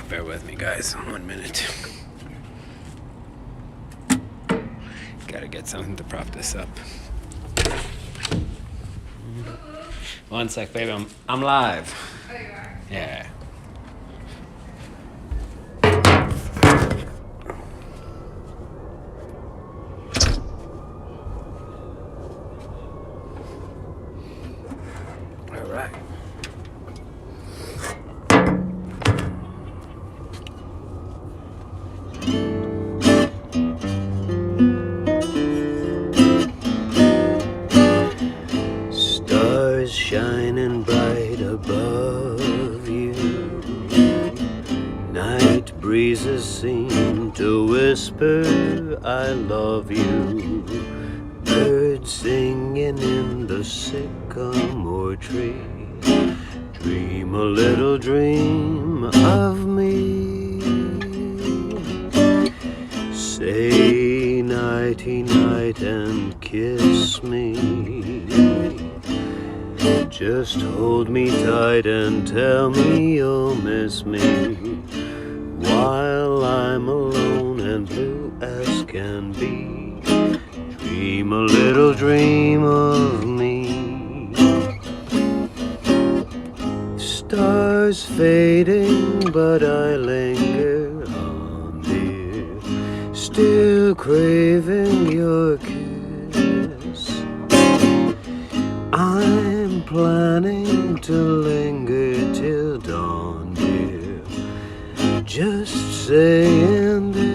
Bear with me, guys. 1 minute. Gotta get something to prop this up. 1 sec, baby. I'm live. Oh, you are? Yeah. All right. Stars shining bright above you. Night breezes seem to whisper, I love you. Birds singing in the sycamore tree. Dream a little dream of me. Say nighty night and kiss me. Just hold me tight and tell me you'll miss me while I'm alone and blue as can be. Dream a little dream of me. Stars fading, but I linger on, dear, still craving your kiss. I'm planning to linger till dawn, dear, just saying this.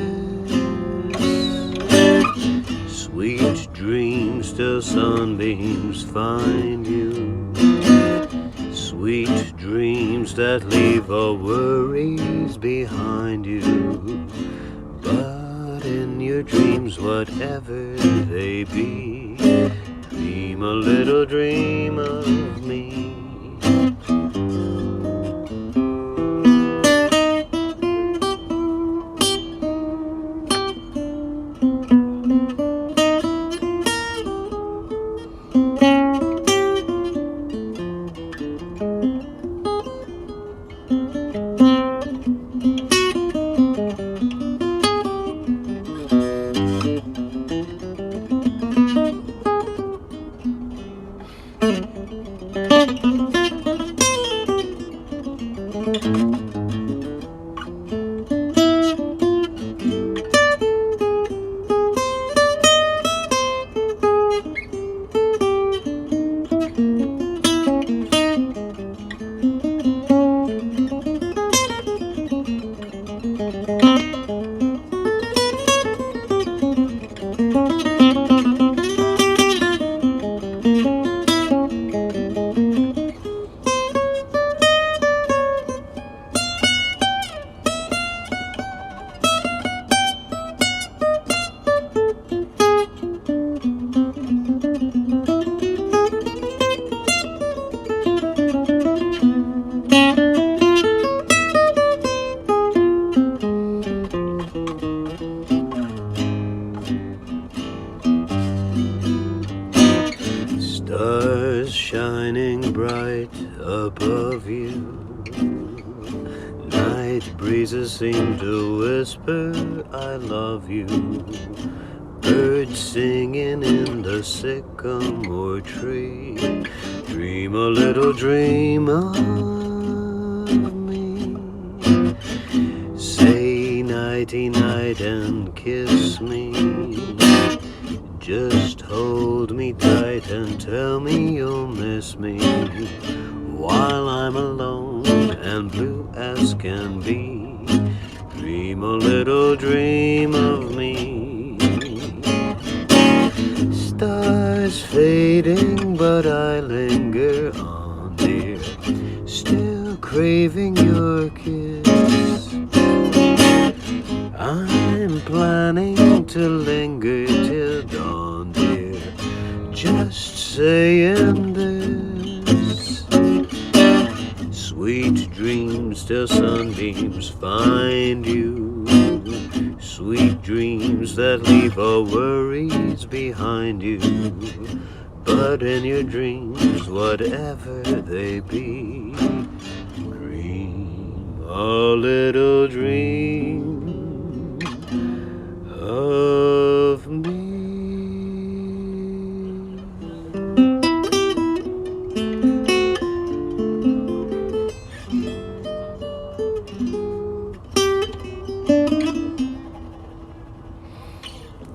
Sweet dreams till sunbeams find you. Sweet dreams that leave all worries behind you. But in your dreams, whatever they be, dream a little dream of me. Stars shining bright above you. Night breezes seem to whisper, I love you. Birds singing in the sycamore tree. Dream a little dream of me. Say nighty night and kiss me. Just hold me tight and tell me you'll miss me while I'm alone and blue as can be. Dream a little dream of me. Stars fading, but I linger on, dear, still craving your kiss. I'm planning to linger till dawn, dear, just saying this. Sweet dreams till sunbeams find you. Sweet dreams dreams that leave all worries behind you. But in your dreams, whatever they be, dream a little dream of me.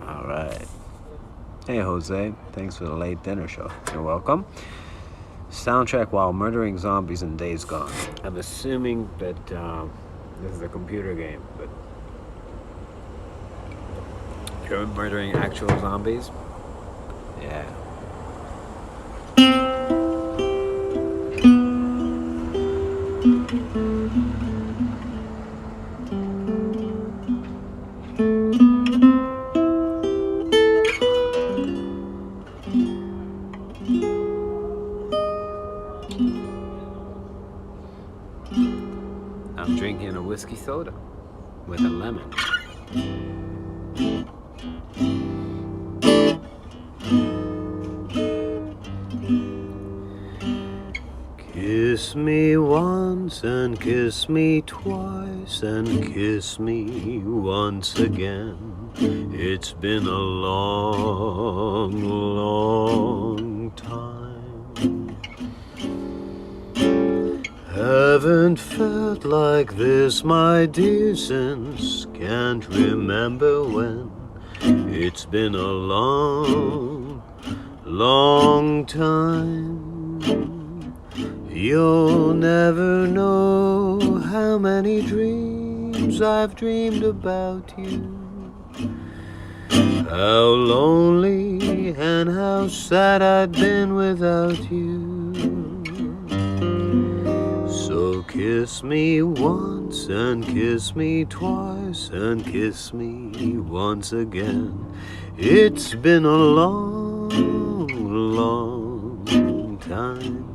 All right. Hey, Jose. Thanks for the late dinner show. You're welcome. Soundtrack while murdering zombies in Days Gone. I'm assuming that this is a computer game, but you're murdering actual zombies? Yeah. I'm drinking a whiskey soda with a lemon. Kiss me once and kiss me twice and kiss me once again. It's been a long, long time. Haven't felt like this, my dear, since can't remember when. It's been a long, long time. You'll never know how many dreams I've dreamed about you. How lonely and how sad I'd been without you. So kiss me once and kiss me twice and kiss me once again. It's been a long, long time.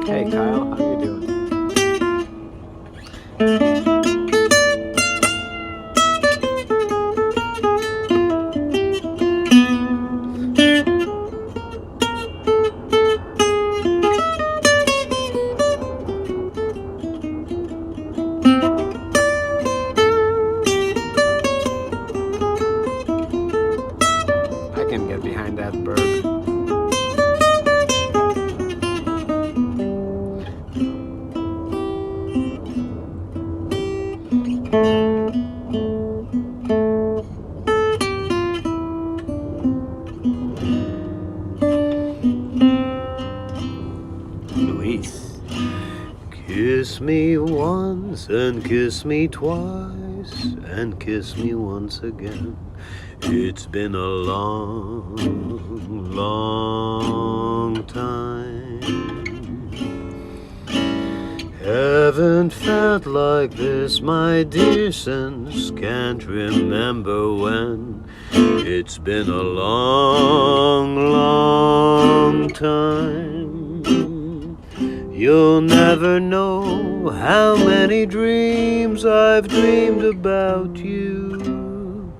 Hey Kyle, how you doing? I can get behind that bird. Luis. Kiss me once and kiss me twice and kiss me once again. It's been a long, long time. Haven't felt like this, my dear, since can't remember when. It's been a long, long time. You'll never know how many dreams I've dreamed about you.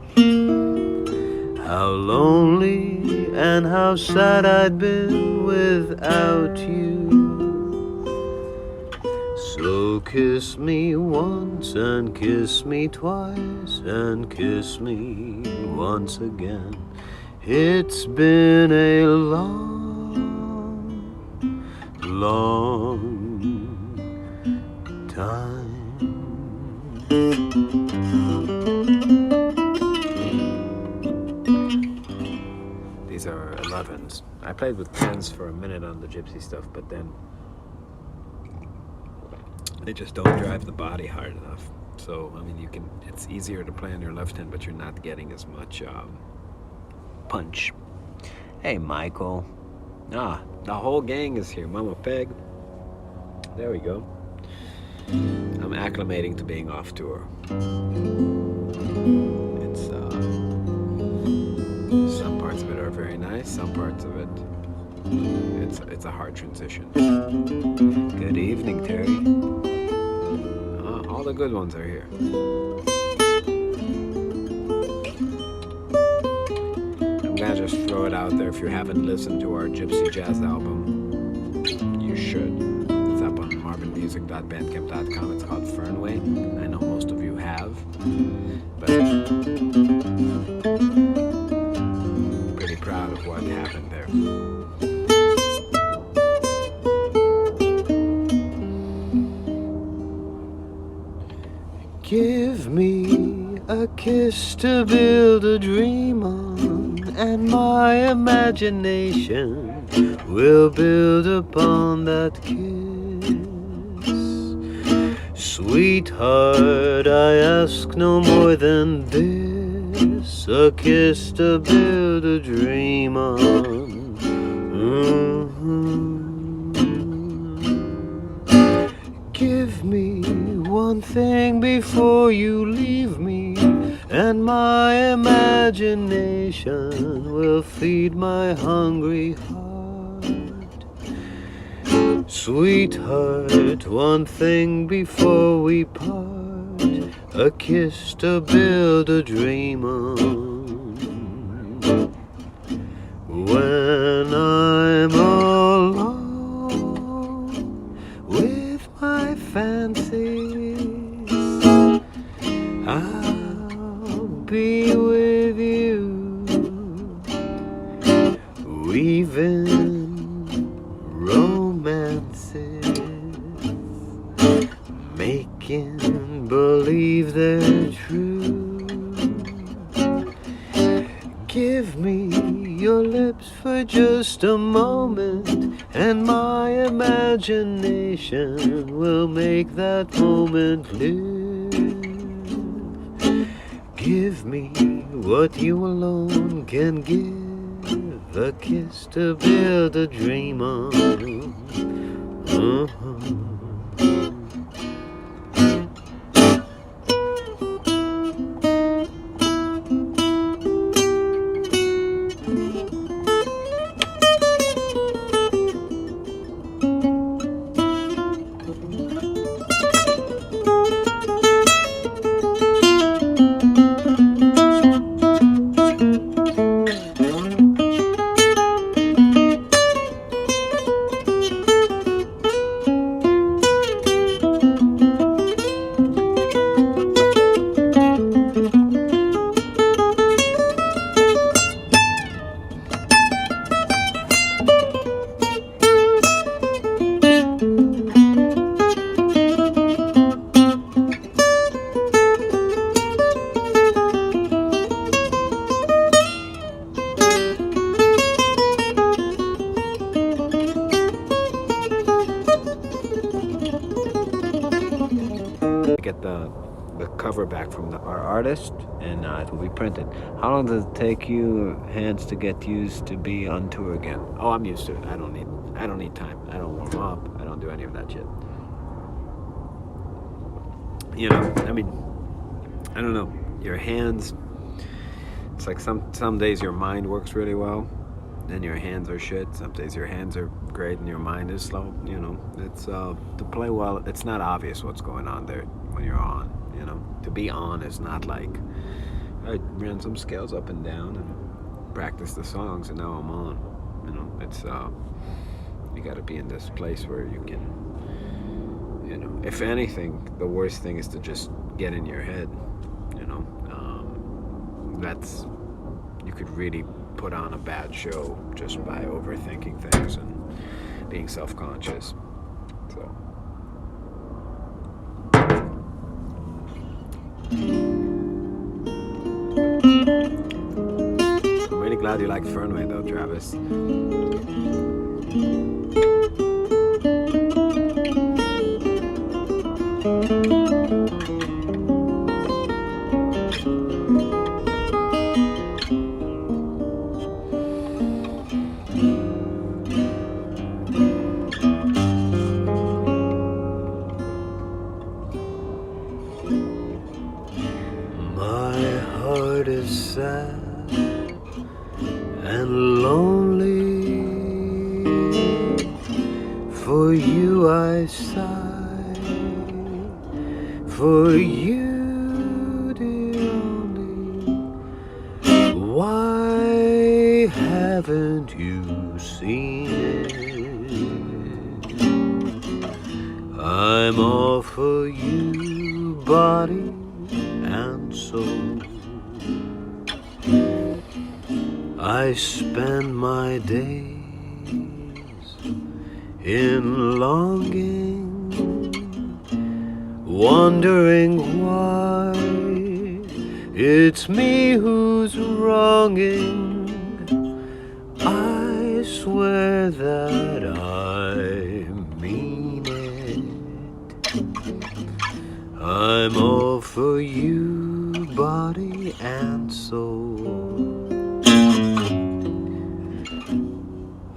How lonely and how sad I'd been without you. So kiss me once and kiss me twice and kiss me once again. It's been a long, long time. These are 11s. I played with 10s for a minute on the gypsy stuff, but then they just don't drive the body hard enough. So, I mean, it's easier to play on your left hand, but you're not getting as much punch. Hey, Michael. Ah, the whole gang is here. Mama Peg. There we go. I'm acclimating to being off tour. It's parts of it are very nice. Some parts of it, it's a hard transition. Good evening, Terry. All the good ones are here. I'm gonna just throw it out there. If you haven't listened to our Gypsy Jazz album, you should. It's up on marvinmusic.bandcamp.com. It's called Fernway. I know most of you have, but I'm pretty proud of what happened there. Give me a kiss to build a dream on, and my imagination will build upon that kiss. Sweetheart, I ask no more than this, a kiss to build a dream on. Give me one thing before you leave me, and my imagination will feed my hungry heart. Sweetheart, one thing before we part, a kiss to build a dream on. When I'm alone with my fancies, I'll be with you, weaving romances, making believe they're true. Give me your lips for just a moment, and my imagination will make that moment live. Give me what you alone can give, a kiss to build a dream on. Get the cover back from our artist, and it will be printed. How long does it take you hands to get used to be on tour again? Oh, I'm used to it. I don't need time. I don't warm up. I don't do any of that shit. You know, I mean, I don't know. Your hands, it's like some days your mind works really well, and your hands are shit. Some days your hands are great and your mind is slow. You know, it's to play well. It's not obvious what's going on there when you're on. You know, to be on is not like I ran some scales up and down and practiced the songs and now I'm on. You know, it's you got to be in this place where you can. You know, if anything, the worst thing is to just get in your head. You know, you could really put on a bad show just by overthinking things and being self-conscious. So I'm really glad you liked Fernway though, Travis. you I sigh, for you, dear only. Why haven't you seen it? I'm all for you, body and soul. I spend my days in longing, wondering why it's me who's wronging. I swear that I mean it. I'm all for you, body and soul.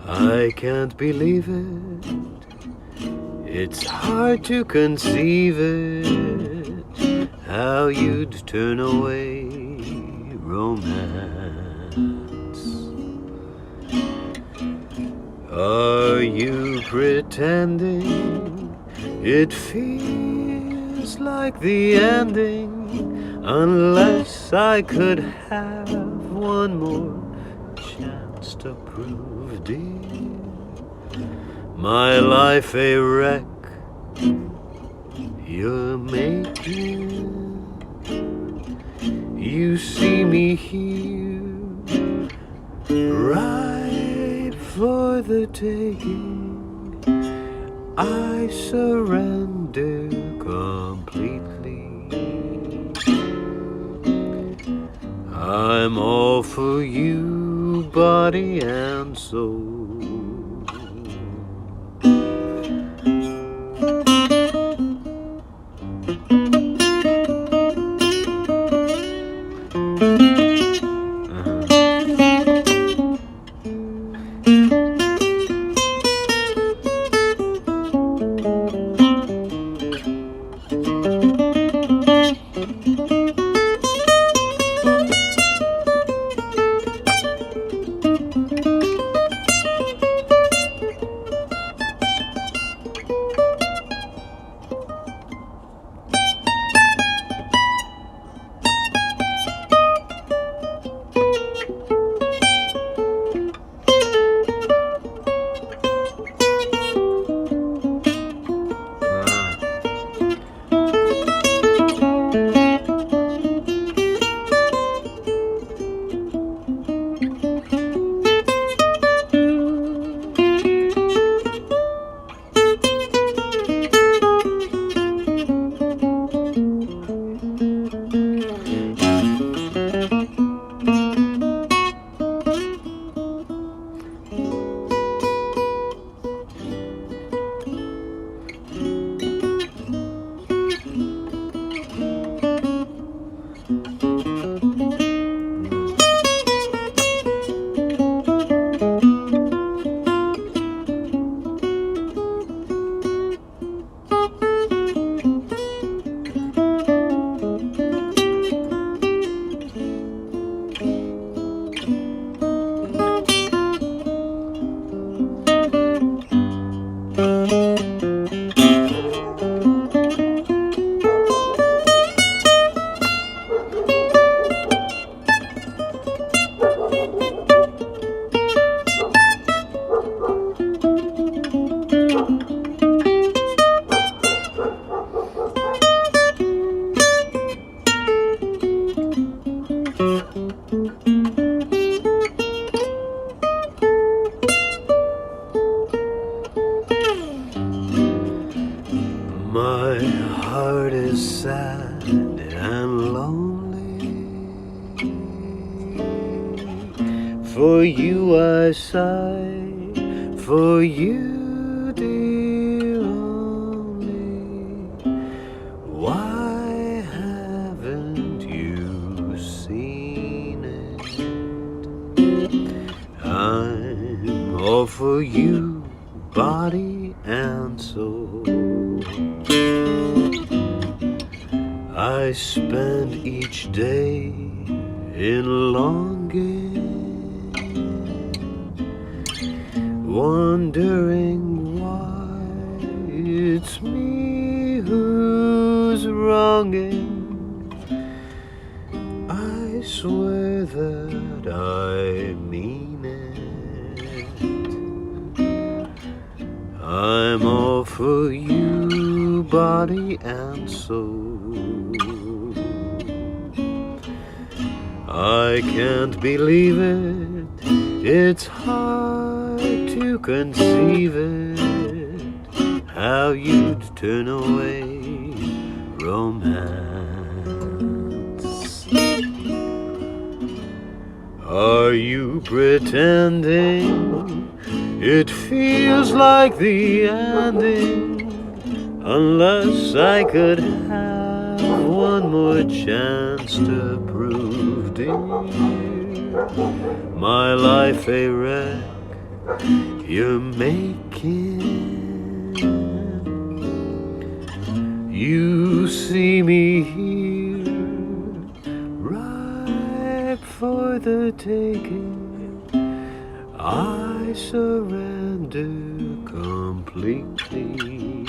I can't believe it. It's hard to conceive it, how you'd turn away romance. Are you pretending it feels like the ending? Unless I could have one more chance to prove, dear, my life a wreck you're making. You see me here, ripe for the taking. I surrender completely. I'm all for you, body and soul. My heart is sad and lonely. For you I sigh, for you, dear only. Why haven't you seen it? I'm all for you, body and soul. I spend each day in longing, wondering why it's me who's wronging. I swear that I mean it. I'm all for you, body and soul. I can't believe it, it's hard to conceive it, how you'd turn away romance. Are you pretending it feels like the ending? Unless I could have one more chance to prove, dear, my life a wreck you're making. You see me here, ripe for the taking. I surrender completely.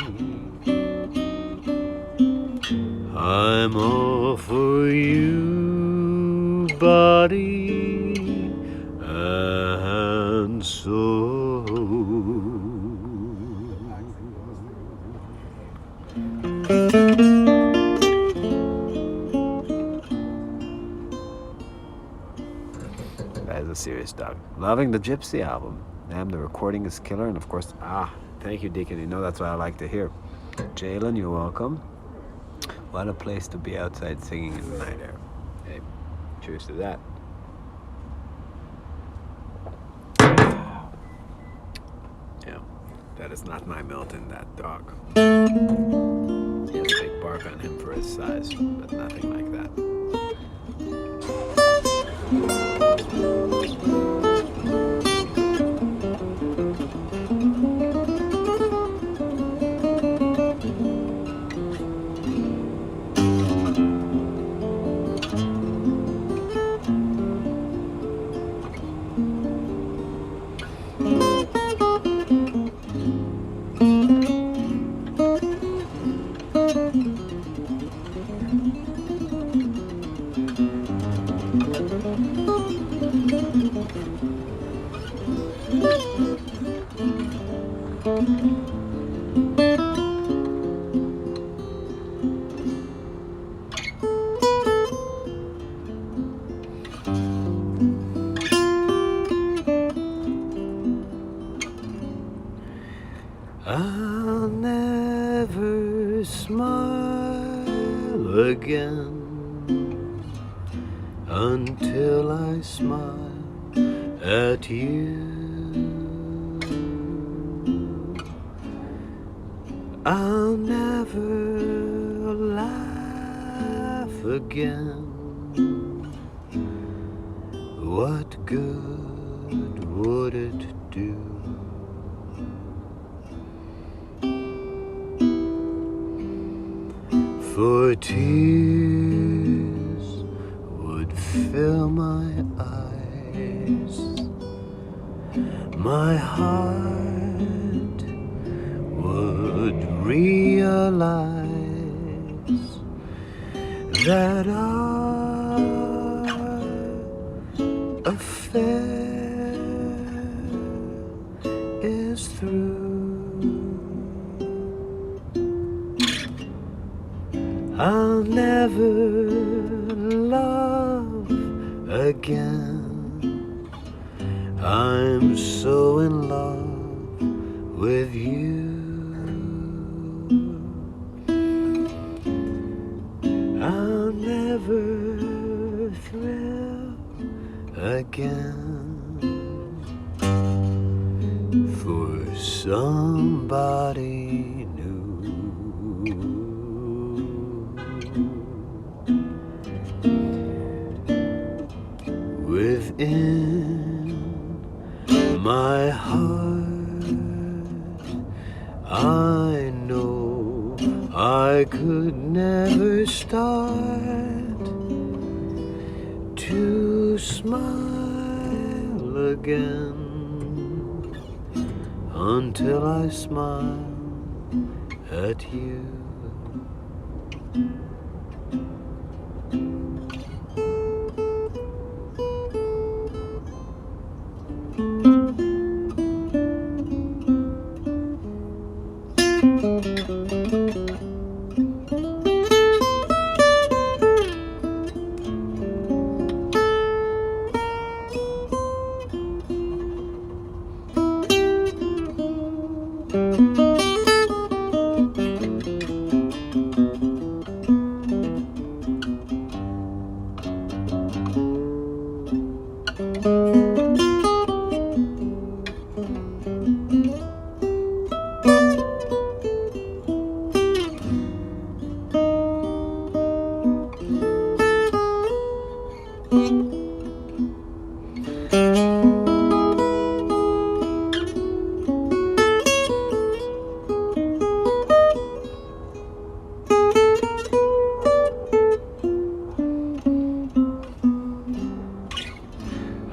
I'm all for you, body and soul. That is a serious dog. Loving the Gypsy album. Damn, the recording is killer, and of course, thank you, Deacon. You know that's what I like to hear. Jalen, you're welcome. What a place to be outside singing in the night air. Hey, cheers to that. Yeah, that is not my Milton, that dog. He has a big bark on him for his size, but nothing like that. I'll never smile again until I smile at you. I'll never laugh again. What good would it do? For tears would fill my eyes, my heart would realize that our affair is through. I'll never love again. I'm so in love with you. I'll never thrill again for somebody new. Within my heart, I know I could never start to smile again until I smile at you.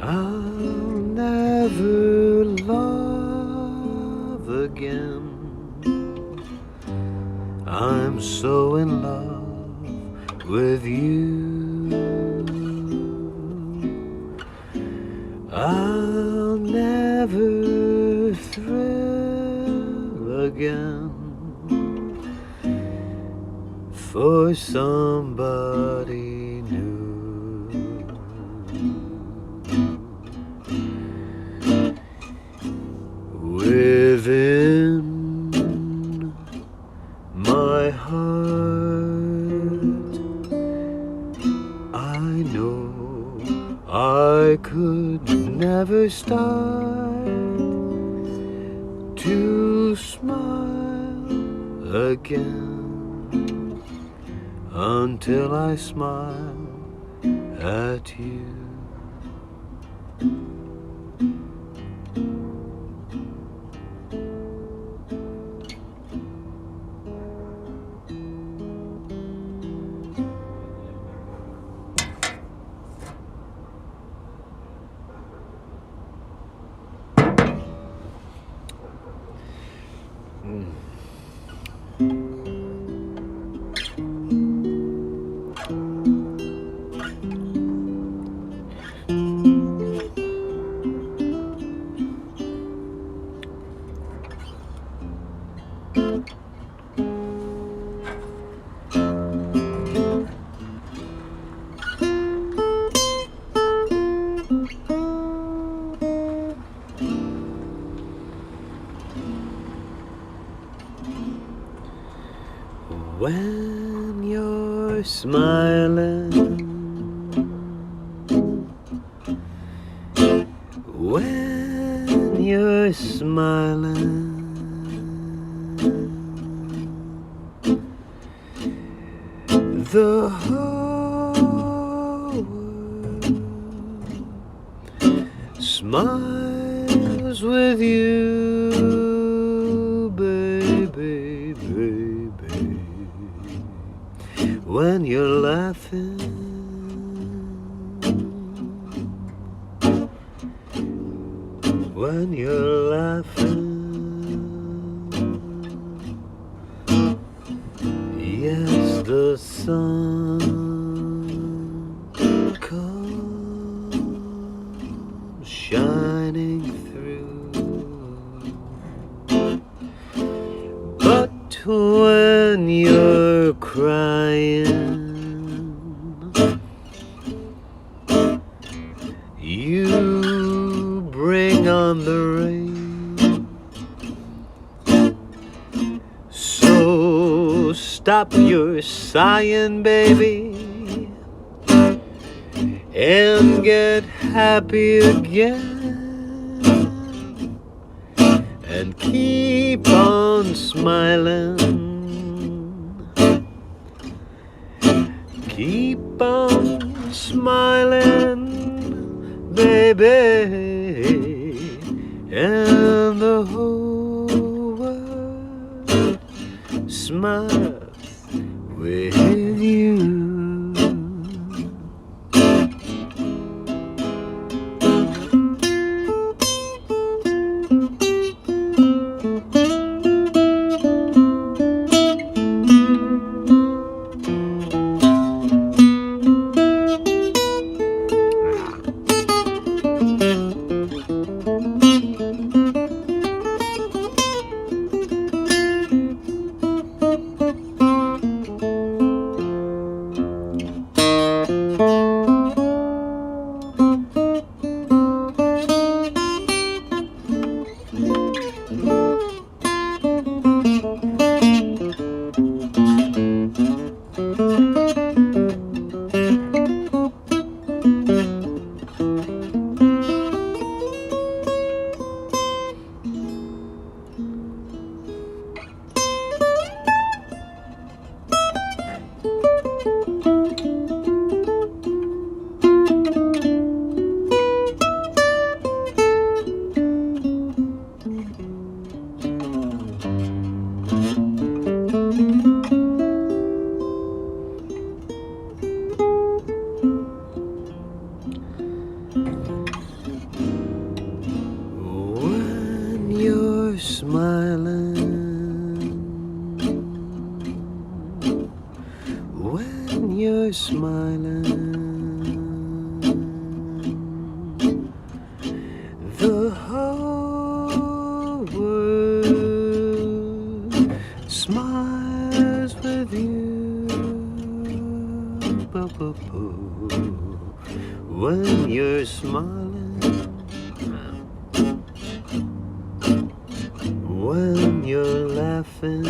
I'll never love again. I'm so in love with you. I'll never thrill again for somebody new. Within my heart, I know I could never start to smile again until I smile at you. When you're smiling, when you're smiling, the whole world smiles with you, baby, baby. When you're laughing, when you're laughing, yes, the sun comes shining through. But when you're crying, you bring on the rain. So stop your sighing, baby, and get happy again, and keep on smiling. Keep on smiling, baby, and the whole world smiles with you. When you're smiling, when you're smiling, the whole world smiles with you. When you're smiling, when you're laughing,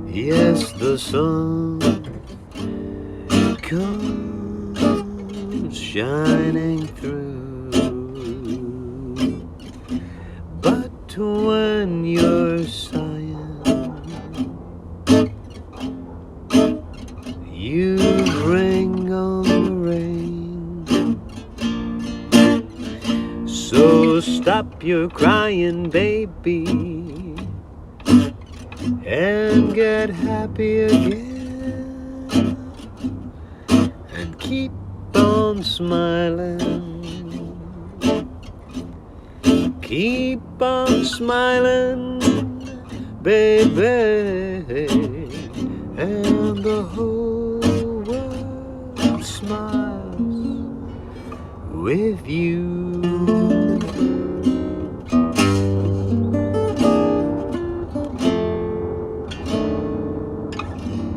yes, the sun comes shining through. But when you're sighing, you bring on the rain. So stop your crying, baby, and get happy again, and keep on smiling. Keep on smiling, baby, and the whole world smiles with you.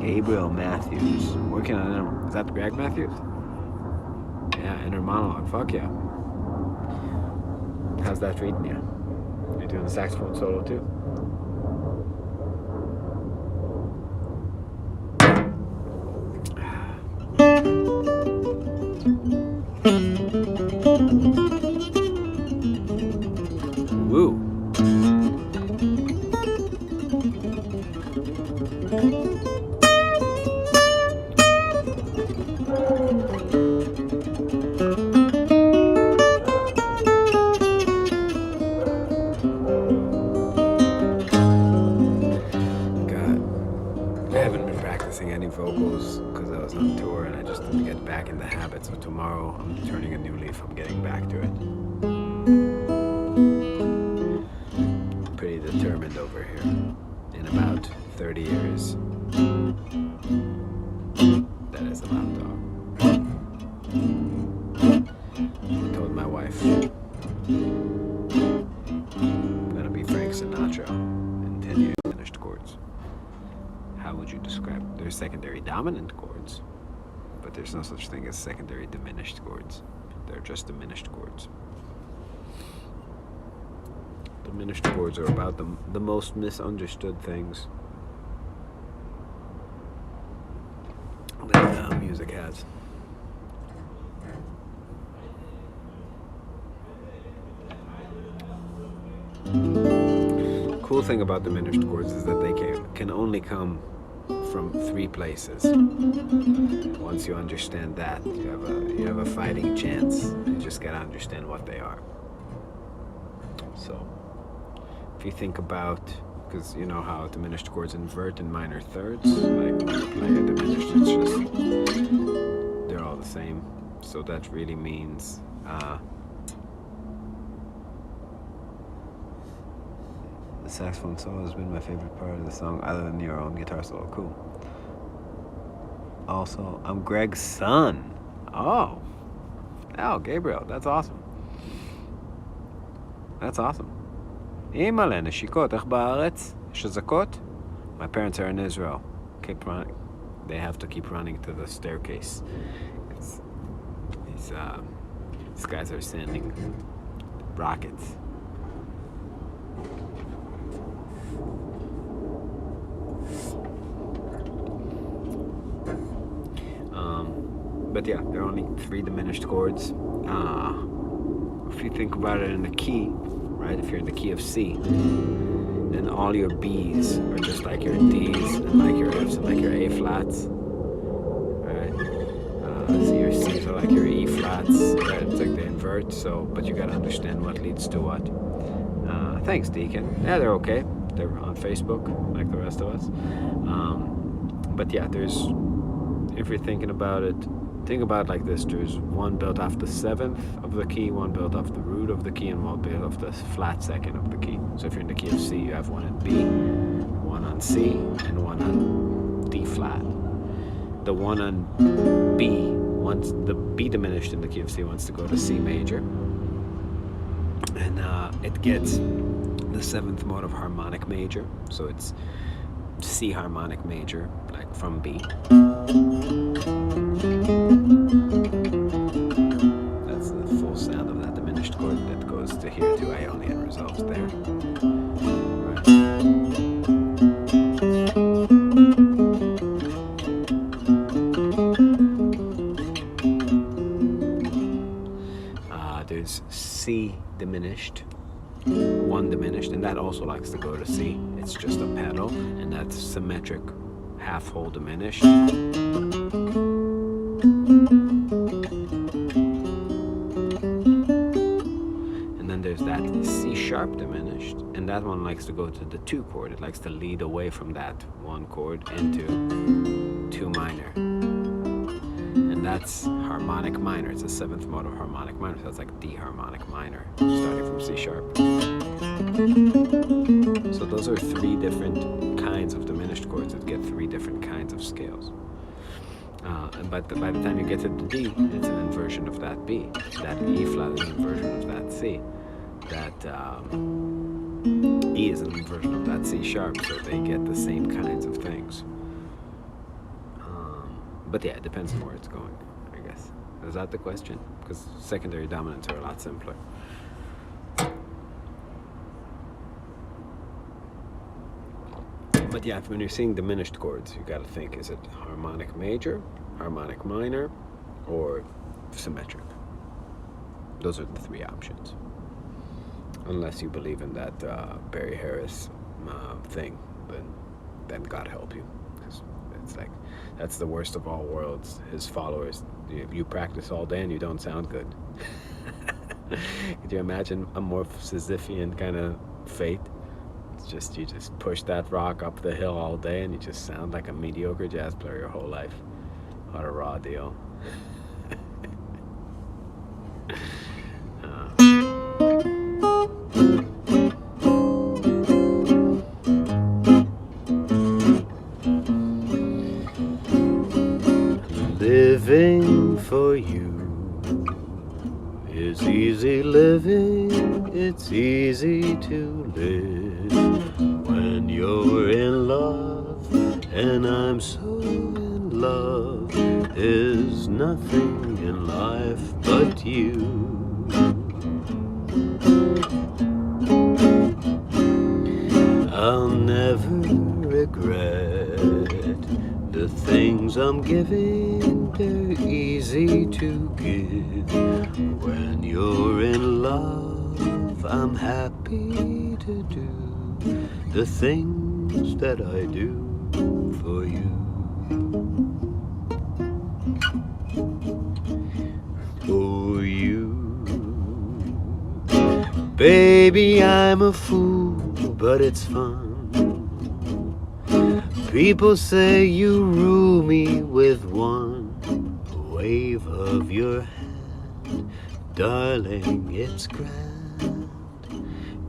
Gabriel Matthews. Working on, is that Greg Matthews? Yeah, inner monologue. Fuck yeah. How's that treating you? You doing the saxophone solo too? Woo. Any vocals because I was on tour and I just didn't get back in the habit. So tomorrow I'm turning a new leaf. I'm getting back to it. Pretty determined over here. In about 30 years. That is a loud dog. I told my wife I'm gonna be Frank Sinatra in 10 years. Finished chords. How would you describe? There's secondary dominant chords, but there's no such thing as secondary diminished chords. They're just diminished chords. Diminished chords are about the most misunderstood things that music has. Cool thing about diminished chords is that they can only come from 3 places. Once you understand that, you have a fighting chance. You just gotta understand what they are. So, if you think about, because you know how diminished chords invert in minor thirds, like when you play a diminished, it's just they're all the same. So that really means the saxophone solo has been my favorite part of the song, other than your own guitar solo. Cool. Also, I'm Greg's son. Oh, Oh, Gabriel, that's awesome. That's awesome. אימא'לה, נשיקות, איך בארץ? יש אזעקות? My parents are in Israel. Keep running. They have to keep running to the staircase. These guys are sending rockets. But yeah, there are only 3 diminished chords. If you think about it in the key, right? If you're in the key of C, then all your B's are just like your D's and like your F's and like your A flats, right? So your C's are like your E flats, right? It's like they invert. So, but you gotta understand what leads to what. Thanks, Deacon. Yeah, they're okay. They're on Facebook like the rest of us. But yeah, if you're thinking about it, think about it like this. There's one built off the 7th of the key, one built off the root of the key, and one built off the flat 2nd of the key. So if you're in the key of C, you have one in B, one on C, and one on D flat. The one on B, once the B diminished in the key of C wants to go to C major. And it gets the 7th mode of harmonic major. So it's C harmonic major, like from B. That's the full sound of that diminished chord that goes to here to Ionian and resolves there. Right. There's C diminished, 1 diminished, and that also likes to go to C. It's just a pedal, and that's symmetric half whole diminished. And then there's that C sharp diminished, and that one likes to go to the 2 chord. It likes to lead away from that 1 chord into 2 minor. And that's harmonic minor. It's a 7th mode of harmonic minor, so that's like D harmonic minor, starting from C sharp. So those are 3 different kinds of diminished chords that get 3 different kinds of scales. But by the time you get to the D, it's an inversion of that B. That E flat is an inversion of that C. That E is an inversion of that C sharp, so they get the same kinds of things. But yeah, it depends on where it's going, I guess. Is that the question? Because secondary dominants are a lot simpler. But yeah, when you're seeing diminished chords, you gotta think, is it harmonic major, harmonic minor, or symmetric? Those are the 3 options. Unless you believe in that Barry Harris thing, then God help you. It's like, that's the worst of all worlds. His followers, you practice all day and you don't sound good. Could you imagine a more Sisyphean kind of fate? It's just, you just push that rock up the hill all day and you just sound like a mediocre jazz player your whole life. What a raw deal. Living for you is easy living, it's easy to live when you're in love, and I'm so in love, there's nothing in life but you. I'll never regret the things I'm giving, they're easy to give. When you're in love, I'm happy to do the things that I do for you. For you. Baby, I'm a fool, but it's fun. People say you rule me with one wave of your hand. Darling, it's grand.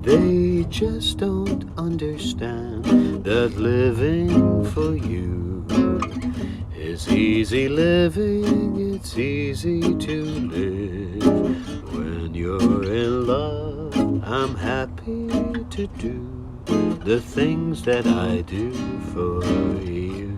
They just don't understand that living for you It's easy living, it's easy to live. When you're in love, I'm happy to do the things that I do for you.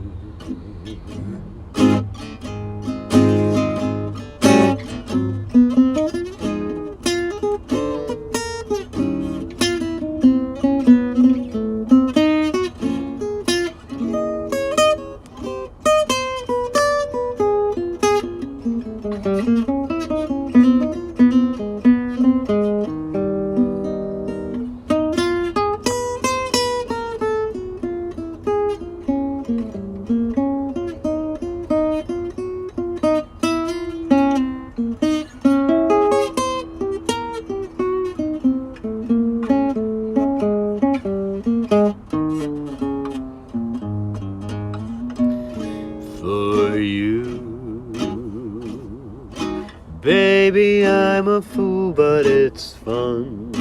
For you, baby, I'm a fool, but it's fun.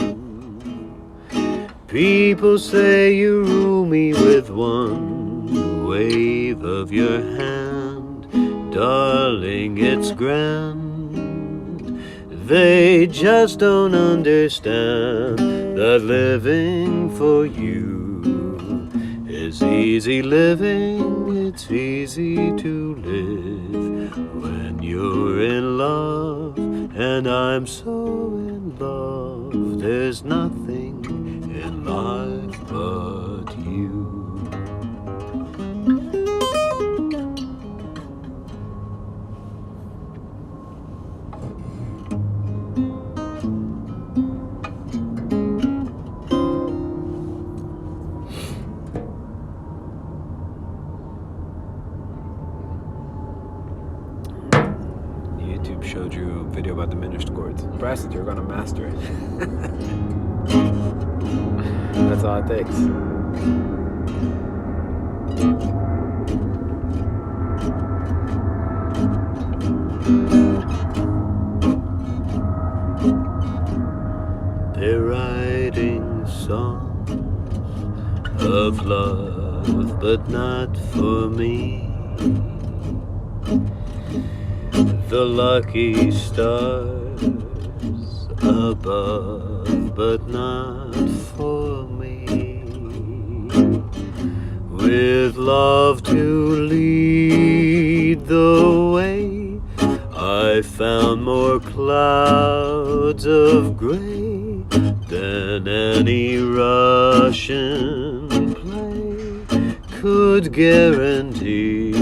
People say you rule me with one wave of your hand. Darling, it's grand. They just don't understand that living for you is easy living, it's easy to live. When you're in love, and I'm so in love, there's nothing in life but you. YouTube showed you a video about diminished chords. Press it, you're gonna master it. That's all it takes. They're writing songs of love, but not for me. The lucky stars above, but not for me. With love to lead the way, I found more clouds of gray than any Russian play could guarantee.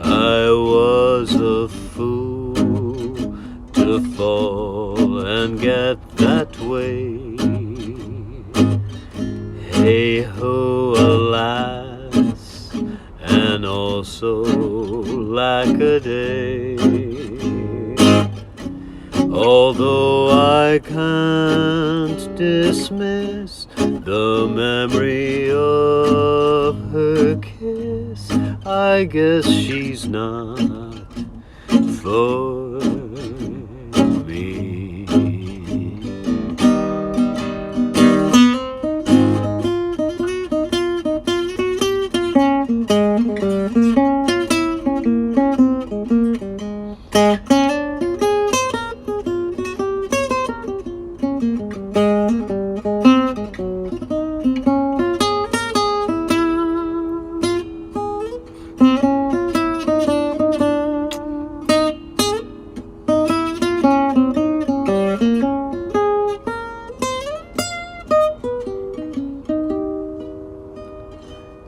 I was a fool to fall and get that way. Hey ho, alas, and also lack-a-day. Although I can't dismiss the memory of her kiss, I guess she's not for me.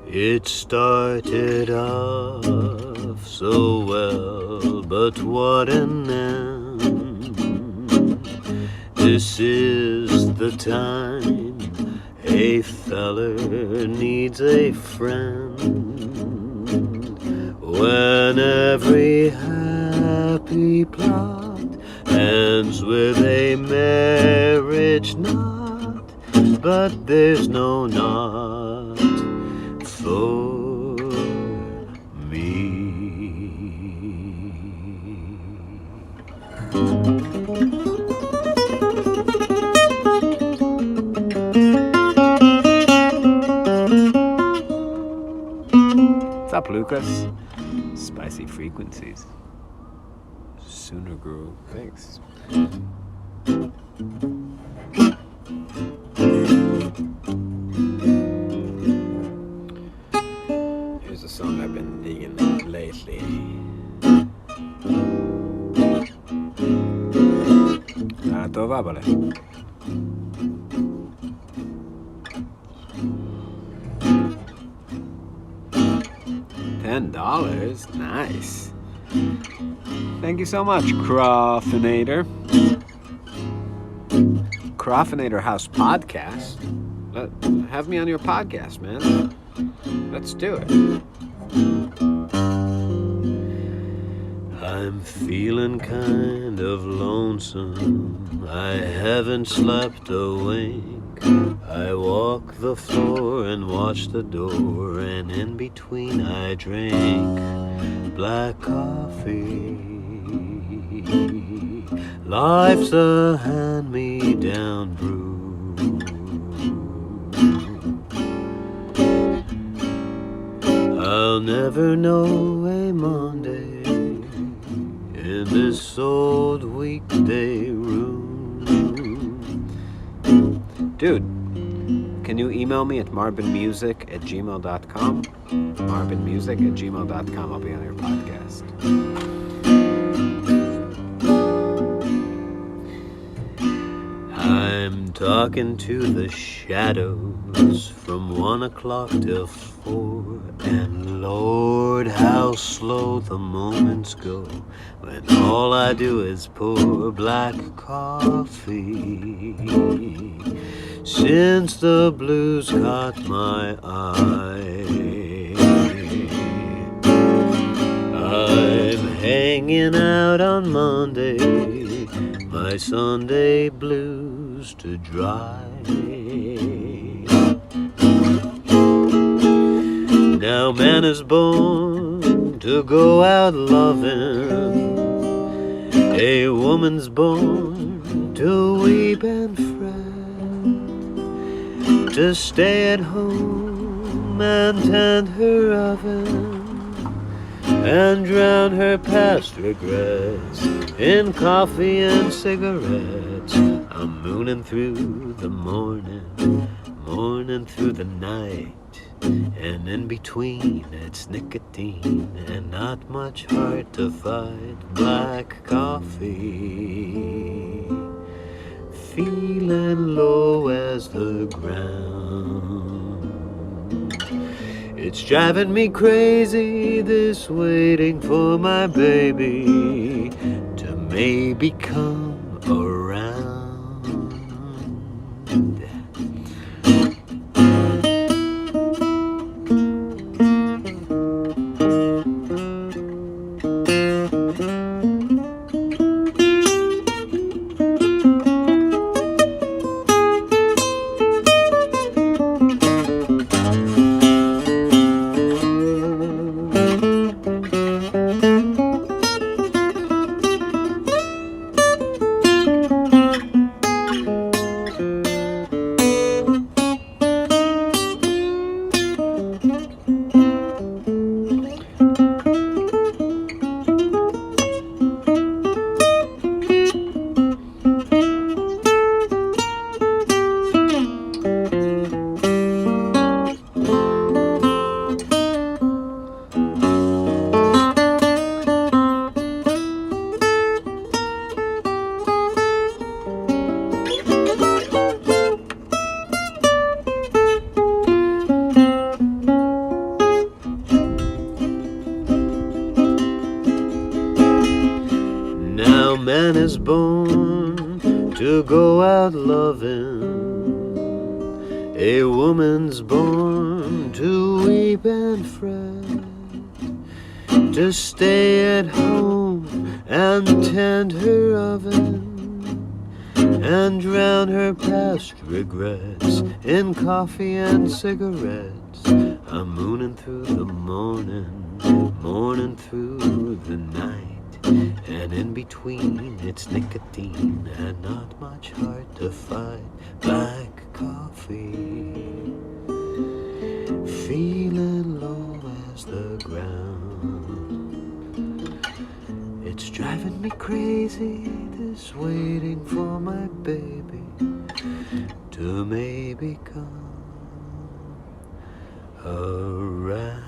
It started off so well, but what an end. This is the time a feller needs a friend. When every happy plot ends with a marriage knot, but there's no knot for me. What's up, up, Lucas? Spicy frequencies. Sooner Groove. Thanks. Here's a song I've been digging lately. טובה בלה. $10? Nice. Thank you so much, Croffinator. Croffinator House Podcast. Have me on your podcast, man. Let's do it. I'm feeling kind of lonesome. I haven't slept a wink. I walk the floor and watch the door, and in between I drink black coffee. Life's a hand-me-down brew. I'll never know a Monday in this old weekday room. Dude, can you email me at marbinmusic@gmail.com? marbinmusic@gmail.com. I'll be on your podcast. I'm talking to the shadows from 1 o'clock till 4, and Lord, how slow the moments go when all I do is pour black coffee. Since the blues caught my eye, I'm hanging out on Monday, my Sunday blues to dry. Now man is born to go out loving, a woman's born to weep and fret, to stay at home and tend her oven, and drown her past regrets in coffee and cigarettes. I'm mooning through the morning, morning through the night, and in between it's nicotine and not much heart to fight. Black coffee, feeling low as the ground. It's driving me crazy, this waiting for my baby to maybe come around. Man is born to go out loving, a woman's born to weep and fret, to stay at home and tend her oven, and drown her past regrets in coffee and cigarettes. I'm mooning through the morning, morning through the night, and in between it's nicotine and not much heart to fight. Black coffee, feeling low as the ground. waiting for my baby to maybe come around.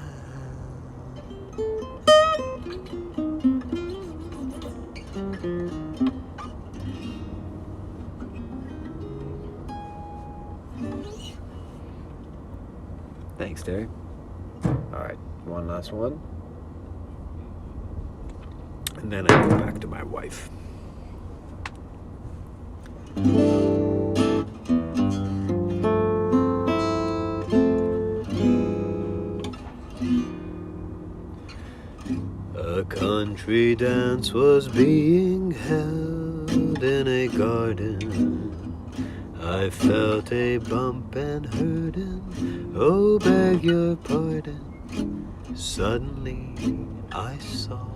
Thanks, Terry. All right, one last one. And then I go back to my wife. A country dance was being held in a garden. I felt a bump and heard an, oh, beg your pardon. Suddenly I saw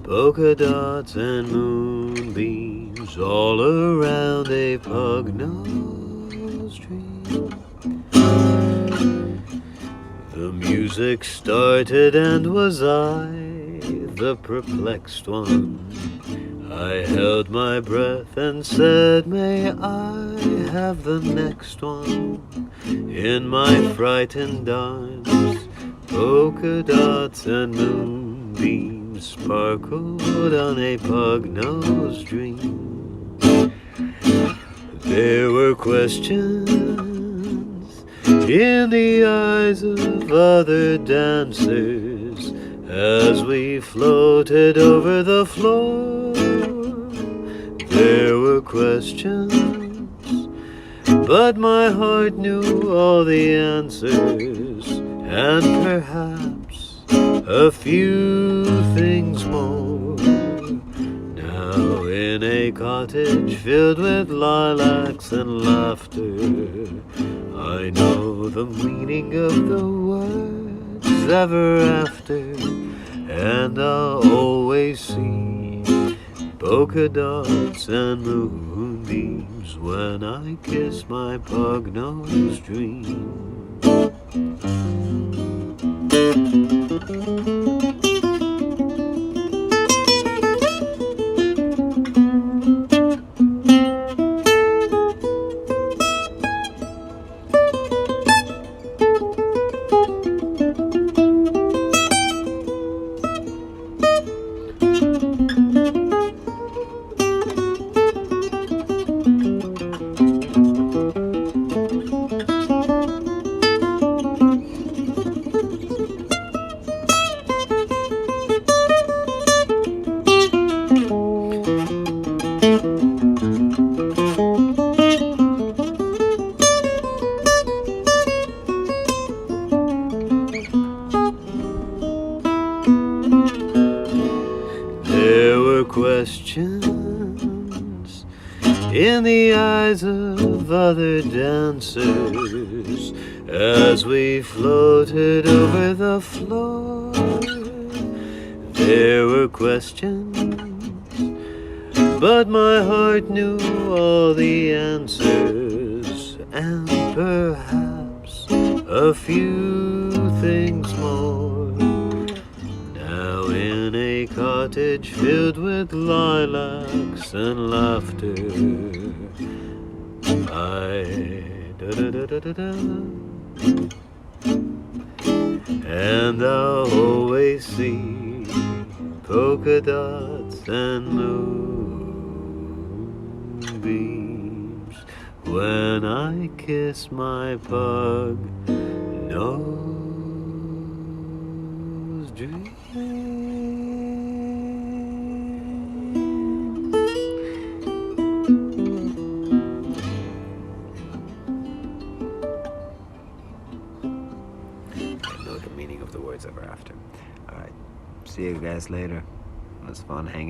polka dots and moonbeams all around a pug-nosed tree. The music started and was I the perplexed one? I held my breath and said, may I have the next one? In my frightened arms, polka dots and moonbeams sparkled on a pug-nosed dream. There were questions in the eyes of other dancers as we floated over the floor. There were questions, but my heart knew all the answers, and perhaps a few things more. Now in a cottage filled with lilacs and laughter, I know the meaning of the words ever after, and I'll always see polka dots and moonbeams when I kiss my pug-nosed dream. There were questions in the eyes of other dancers as we floated over the floor. There were questions, but my heart knew all the answers, and perhaps a few things more. Now in a cottage filled with lilacs and laughter, and I'll always see polka dots and moonbeams when I kiss my pug-nosed dream. Know the meaning of the words ever after. All right, see you guys later. It was fun hanging